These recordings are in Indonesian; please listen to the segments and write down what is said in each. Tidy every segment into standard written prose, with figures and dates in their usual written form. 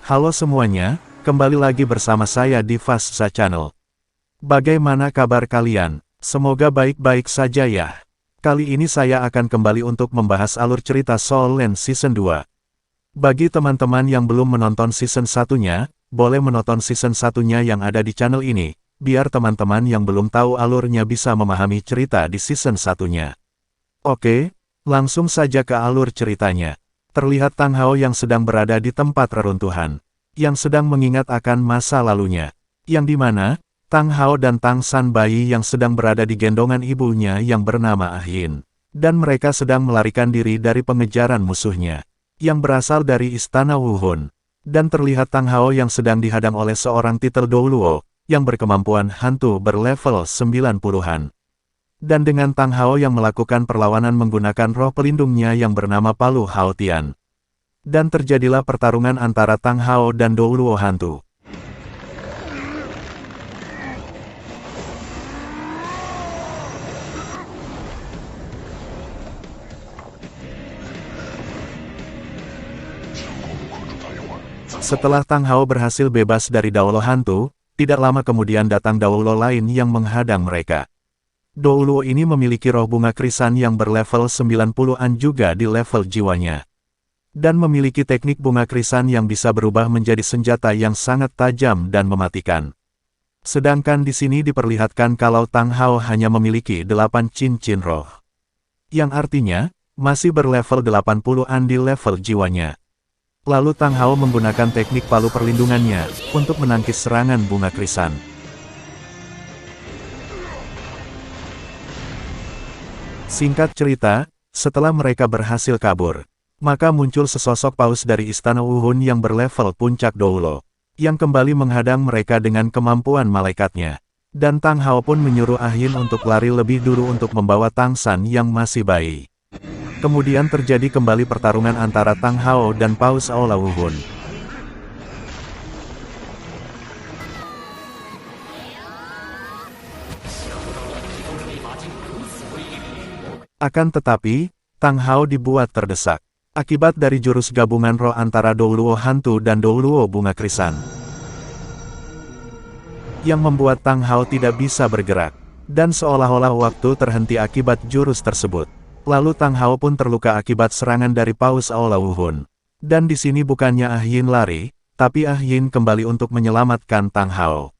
Halo semuanya, kembali lagi bersama saya di Fastza Channel. Bagaimana kabar kalian? Semoga baik-baik saja ya. Kali ini saya akan kembali untuk membahas alur cerita Soul Land Season 2. Bagi teman-teman yang belum menonton Season 1-nya, boleh menonton Season 1-nya yang ada di channel ini, biar teman-teman yang belum tahu alurnya bisa memahami cerita di Season 1-nya. Oke, langsung saja ke alur ceritanya. Terlihat Tang Hao yang sedang berada di tempat reruntuhan, yang sedang mengingat akan masa lalunya, yang dimana Tang Hao dan Tang San bayi yang sedang berada di gendongan ibunya yang bernama Ah Yin, dan mereka sedang melarikan diri dari pengejaran musuhnya, yang berasal dari istana Wuhun, dan terlihat Tang Hao yang sedang dihadang oleh seorang titel Douluo, yang berkemampuan hantu berlevel 90-an. Dan dengan Tang Hao yang melakukan perlawanan menggunakan roh pelindungnya yang bernama Palu Hao Tian. Dan terjadilah pertarungan antara Tang Hao dan Douluo hantu. Setelah Tang Hao berhasil bebas dari Douluo hantu, tidak lama kemudian datang Douluo lain yang menghadang mereka. Douluo ini memiliki roh bunga krisan yang berlevel 90-an juga di level jiwanya. Dan memiliki teknik bunga krisan yang bisa berubah menjadi senjata yang sangat tajam dan mematikan. Sedangkan di sini diperlihatkan kalau Tang Hao hanya memiliki 8 cincin roh. Yang artinya, masih berlevel 80-an di level jiwanya. Lalu Tang Hao menggunakan teknik palu perlindungannya untuk menangkis serangan bunga krisan. Singkat cerita, setelah mereka berhasil kabur, maka muncul sesosok paus dari istana Wuhun yang berlevel puncak Douluo, yang kembali menghadang mereka dengan kemampuan malaikatnya. Dan Tang Hao pun menyuruh Ah Yin untuk lari lebih dulu untuk membawa Tang San yang masih bayi. Kemudian terjadi kembali pertarungan antara Tang Hao dan Paus Aula Wuhun. Akan tetapi, Tang Hao dibuat terdesak, akibat dari jurus gabungan roh antara Douluo hantu dan Douluo bunga krisan. Yang membuat Tang Hao tidak bisa bergerak, dan seolah-olah waktu terhenti akibat jurus tersebut. Lalu Tang Hao pun terluka akibat serangan dari Paus Aula Wuhun. Dan di sini bukannya Ah Yin lari, tapi Ah Yin kembali untuk menyelamatkan Tang Hao.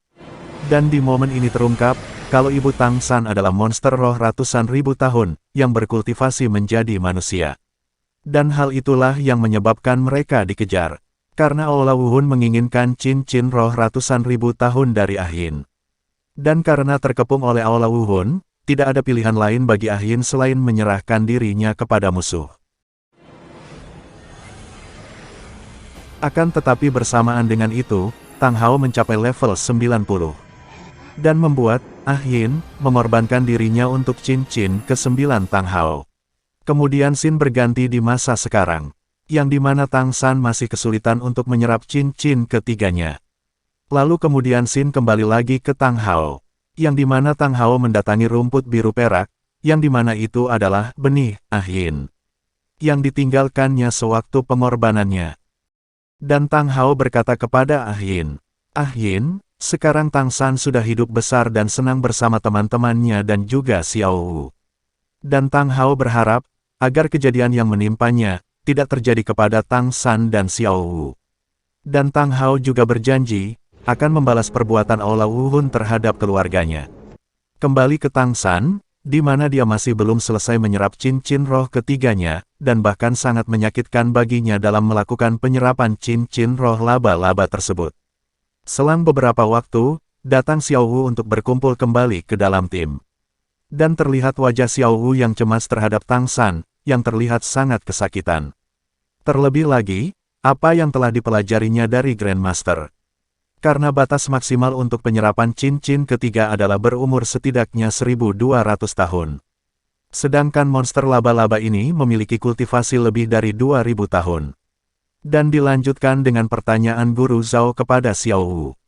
Dan di momen ini terungkap, kalau Ibu Tang San adalah monster roh ratusan ribu tahun, yang berkultivasi menjadi manusia. Dan hal itulah yang menyebabkan mereka dikejar. Karena Aula Wuhun menginginkan cincin roh ratusan ribu tahun dari Ah Yin. Dan karena terkepung oleh Aula Wuhun, tidak ada pilihan lain bagi Ah Yin selain menyerahkan dirinya kepada musuh. Akan tetapi bersamaan dengan itu, Tang Hao mencapai level 90. Dan membuat Ah Yin mengorbankan dirinya untuk cincin ke-9 Tang Hao. Kemudian Xin berganti di masa sekarang, yang dimana Tang San masih kesulitan untuk menyerap cincin ketiganya. Lalu kemudian Xin kembali lagi ke Tang Hao, yang dimana Tang Hao mendatangi rumput biru perak, yang dimana itu adalah benih Ah Yin, yang ditinggalkannya sewaktu pengorbanannya. Dan Tang Hao berkata kepada Ah Yin, "Ah Yin, sekarang Tang San sudah hidup besar dan senang bersama teman-temannya dan juga Xiao Wu." Dan Tang Hao berharap, agar kejadian yang menimpanya, tidak terjadi kepada Tang San dan Xiao Wu. Dan Tang Hao juga berjanji, akan membalas perbuatan Aula Wuhun terhadap keluarganya. Kembali ke Tang San, di mana dia masih belum selesai menyerap cincin roh ketiganya, dan bahkan sangat menyakitkan baginya dalam melakukan penyerapan cincin roh laba-laba tersebut. Selang beberapa waktu, datang Xiao Wu untuk berkumpul kembali ke dalam tim. Dan terlihat wajah Xiao Wu yang cemas terhadap Tang San, yang terlihat sangat kesakitan. Terlebih lagi, apa yang telah dipelajarinya dari Grandmaster. Karena batas maksimal untuk penyerapan cincin ketiga adalah berumur setidaknya 1200 tahun. Sedangkan monster laba-laba ini memiliki kultivasi lebih dari 2000 tahun. Dan dilanjutkan dengan pertanyaan Guru Zhao kepada Xiao Wu.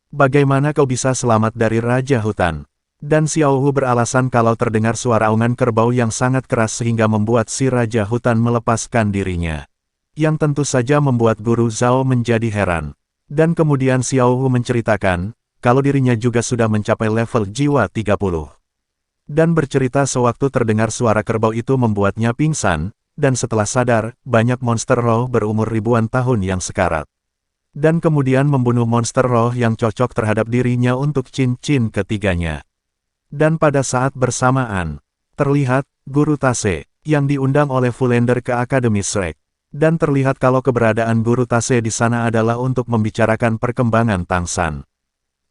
"Bagaimana kau bisa selamat dari Raja Hutan?" Dan Xiao Wu beralasan kalau terdengar suara aungan kerbau yang sangat keras sehingga membuat si Raja Hutan melepaskan dirinya. Yang tentu saja membuat Guru Zhao menjadi heran. Dan kemudian Xiao Hu menceritakan, kalau dirinya juga sudah mencapai level jiwa 30. Dan bercerita sewaktu terdengar suara kerbau itu membuatnya pingsan, dan setelah sadar, banyak monster roh berumur ribuan tahun yang sekarat. Dan kemudian membunuh monster roh yang cocok terhadap dirinya untuk cincin ketiganya. Dan pada saat bersamaan, terlihat, Guru Tase, yang diundang oleh Fullender ke Akademi Shrek. Dan terlihat kalau keberadaan Guru Tase di sana adalah untuk membicarakan perkembangan Tang San.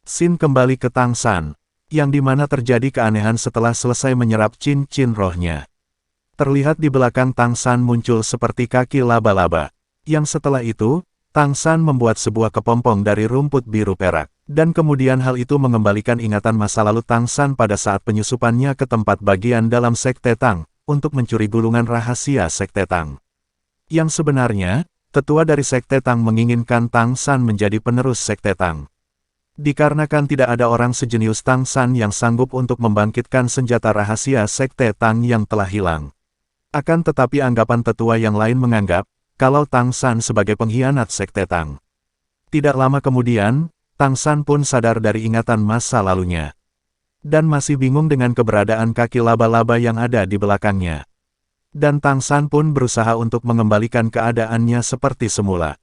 Sin kembali ke Tang San, yang dimana terjadi keanehan setelah selesai menyerap cincin rohnya. Terlihat di belakang Tang San muncul seperti kaki laba-laba. Yang setelah itu, Tang San membuat sebuah kepompong dari rumput biru perak. Dan kemudian hal itu mengembalikan ingatan masa lalu Tang San pada saat penyusupannya ke tempat bagian dalam Sekte Tang, untuk mencuri gulungan rahasia Sekte Tang. Yang sebenarnya, tetua dari Sekte Tang menginginkan Tang San menjadi penerus Sekte Tang. Dikarenakan tidak ada orang sejenius Tang San yang sanggup untuk membangkitkan senjata rahasia Sekte Tang yang telah hilang. Akan tetapi anggapan tetua yang lain menganggap, kalau Tang San sebagai pengkhianat Sekte Tang. Tidak lama kemudian, Tang San pun sadar dari ingatan masa lalunya. Dan masih bingung dengan keberadaan kaki laba-laba yang ada di belakangnya. Dan Tang San pun berusaha untuk mengembalikan keadaannya seperti semula.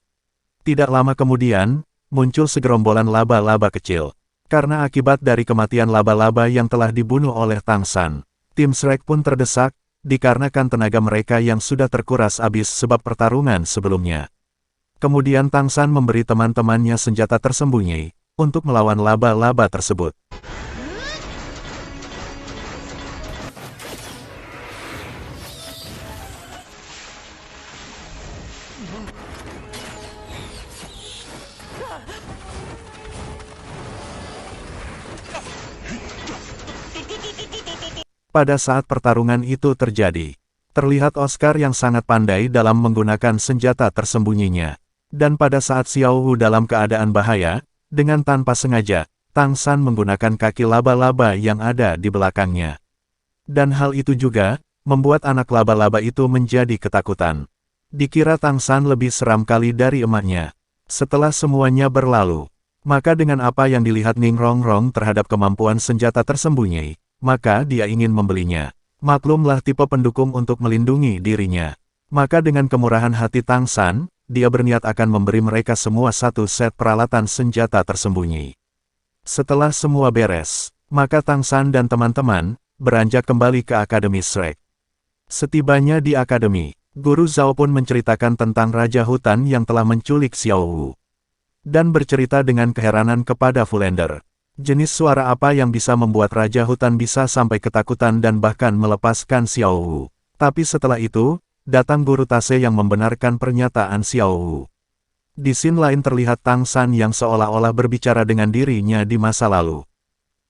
Tidak lama kemudian, muncul segerombolan laba-laba kecil. Karena akibat dari kematian laba-laba yang telah dibunuh oleh Tang San, tim Shrek pun terdesak, dikarenakan tenaga mereka yang sudah terkuras habis sebab pertarungan sebelumnya. Kemudian Tang San memberi teman-temannya senjata tersembunyi, untuk melawan laba-laba tersebut. Pada saat pertarungan itu terjadi, terlihat Oscar yang sangat pandai dalam menggunakan senjata tersembunyinya. Dan pada saat Xiao Hu dalam keadaan bahaya, dengan tanpa sengaja, Tang San menggunakan kaki laba-laba yang ada di belakangnya. Dan hal itu juga, membuat anak laba-laba itu menjadi ketakutan. Dikira Tang San lebih seram kali dari emaknya. Setelah semuanya berlalu, maka dengan apa yang dilihat Ning Rongrong terhadap kemampuan senjata tersembunyi, maka dia ingin membelinya. Maklumlah tipe pendukung untuk melindungi dirinya. Maka dengan kemurahan hati Tang San, dia berniat akan memberi mereka semua satu set peralatan senjata tersembunyi. Setelah semua beres, maka Tang San dan teman-teman, beranjak kembali ke Akademi Shrek. Setibanya di Akademi, Guru Zhao pun menceritakan tentang Raja Hutan yang telah menculik Xiao Hu. Dan bercerita dengan keheranan kepada Fullender. Jenis suara apa yang bisa membuat Raja Hutan bisa sampai ketakutan dan bahkan melepaskan Xiao Hu. Tapi setelah itu, datang Guru Tase yang membenarkan pernyataan Xiao Hu. Di scene lain terlihat Tang San yang seolah-olah berbicara dengan dirinya di masa lalu.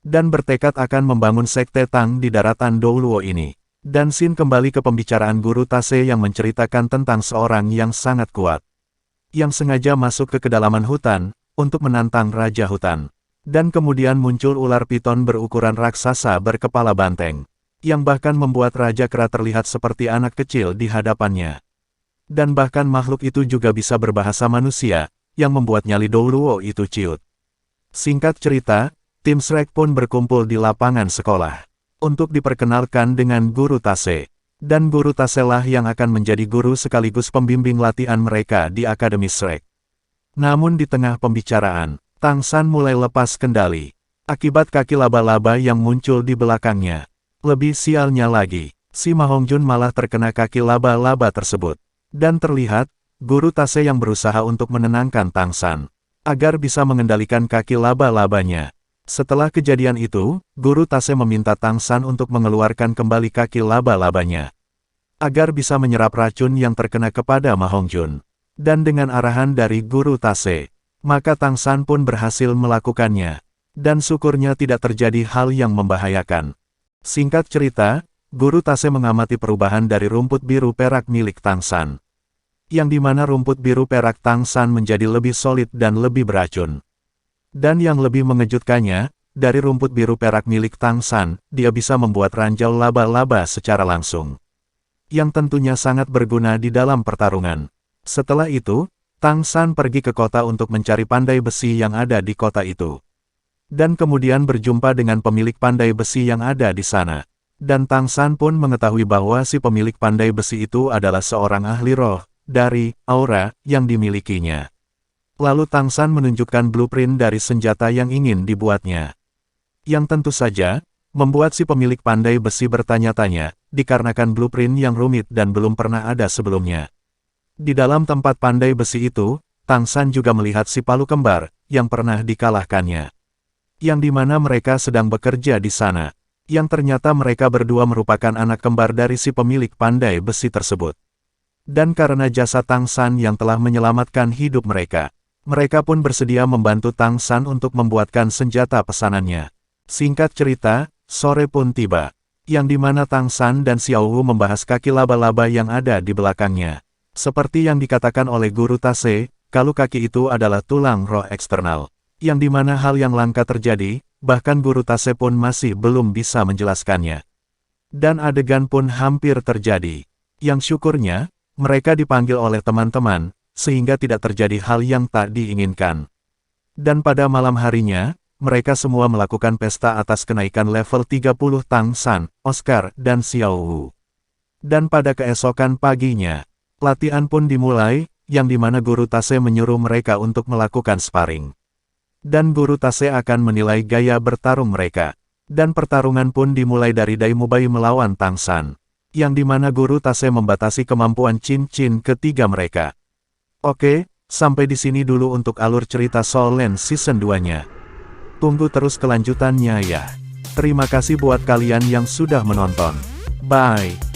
Dan bertekad akan membangun Sekte Tang di daratan Douluo ini. Dan scene kembali ke pembicaraan Guru Tase yang menceritakan tentang seorang yang sangat kuat. Yang sengaja masuk ke kedalaman hutan, untuk menantang Raja Hutan. Dan kemudian muncul ular piton berukuran raksasa berkepala banteng, yang bahkan membuat Raja Kera terlihat seperti anak kecil di hadapannya. Dan bahkan makhluk itu juga bisa berbahasa manusia, yang membuat nyali Douluo itu ciut. Singkat cerita, tim Shrek pun berkumpul di lapangan sekolah, untuk diperkenalkan dengan Guru Tase. Dan Guru Tase lah yang akan menjadi guru sekaligus pembimbing latihan mereka di Akademi Shrek. Namun di tengah pembicaraan, Tang San mulai lepas kendali, akibat kaki laba-laba yang muncul di belakangnya. Lebih sialnya lagi, si Ma Hongjun malah terkena kaki laba-laba tersebut. Dan terlihat, Guru Tase yang berusaha untuk menenangkan Tang San, agar bisa mengendalikan kaki laba-labanya. Setelah kejadian itu, Guru Tase meminta Tang San untuk mengeluarkan kembali kaki laba-labanya, agar bisa menyerap racun yang terkena kepada Ma Hongjun. Dan dengan arahan dari Guru Tase, maka Tang San pun berhasil melakukannya. Dan syukurnya tidak terjadi hal yang membahayakan. Singkat cerita, Guru Tase mengamati perubahan dari rumput biru perak milik Tang San. Yang dimana rumput biru perak Tang San menjadi lebih solid dan lebih beracun. Dan yang lebih mengejutkannya, dari rumput biru perak milik Tang San, dia bisa membuat ranjau laba-laba secara langsung. Yang tentunya sangat berguna di dalam pertarungan. Setelah itu, Tang San pergi ke kota untuk mencari pandai besi yang ada di kota itu. Dan kemudian berjumpa dengan pemilik pandai besi yang ada di sana. Dan Tang San pun mengetahui bahwa si pemilik pandai besi itu adalah seorang ahli roh, dari aura yang dimilikinya. Lalu Tang San menunjukkan blueprint dari senjata yang ingin dibuatnya. Yang tentu saja, membuat si pemilik pandai besi bertanya-tanya, dikarenakan blueprint yang rumit dan belum pernah ada sebelumnya. Di dalam tempat pandai besi itu, Tang San juga melihat si palu kembar, yang pernah dikalahkannya. Yang dimana mereka sedang bekerja di sana. Yang ternyata mereka berdua merupakan anak kembar dari si pemilik pandai besi tersebut. Dan karena jasa Tang San yang telah menyelamatkan hidup mereka, mereka pun bersedia membantu Tang San untuk membuatkan senjata pesanannya. Singkat cerita, sore pun tiba, yang dimana Tang San dan Xiao Wu membahas kaki laba-laba yang ada di belakangnya. Seperti yang dikatakan oleh Guru Tase, kalau kaki itu adalah tulang roh eksternal. Yang dimana hal yang langka terjadi, bahkan Guru Tase pun masih belum bisa menjelaskannya. Dan adegan pun hampir terjadi. Yang syukurnya, mereka dipanggil oleh teman-teman, sehingga tidak terjadi hal yang tak diinginkan. Dan pada malam harinya, mereka semua melakukan pesta atas kenaikan level 30 Tang San, Oscar, dan Xiao Wu. Dan pada keesokan paginya, latihan pun dimulai, yang dimana Guru Tase menyuruh mereka untuk melakukan sparring. Dan Guru Tase akan menilai gaya bertarung mereka. Dan pertarungan pun dimulai dari Dai Mubai melawan Tang San. Yang dimana Guru Tase membatasi kemampuan Chin-Chin ketiga mereka. Oke, sampai di sini dulu untuk alur cerita Soul Land Season 2-nya. Tunggu terus kelanjutannya ya. Terima kasih buat kalian yang sudah menonton. Bye.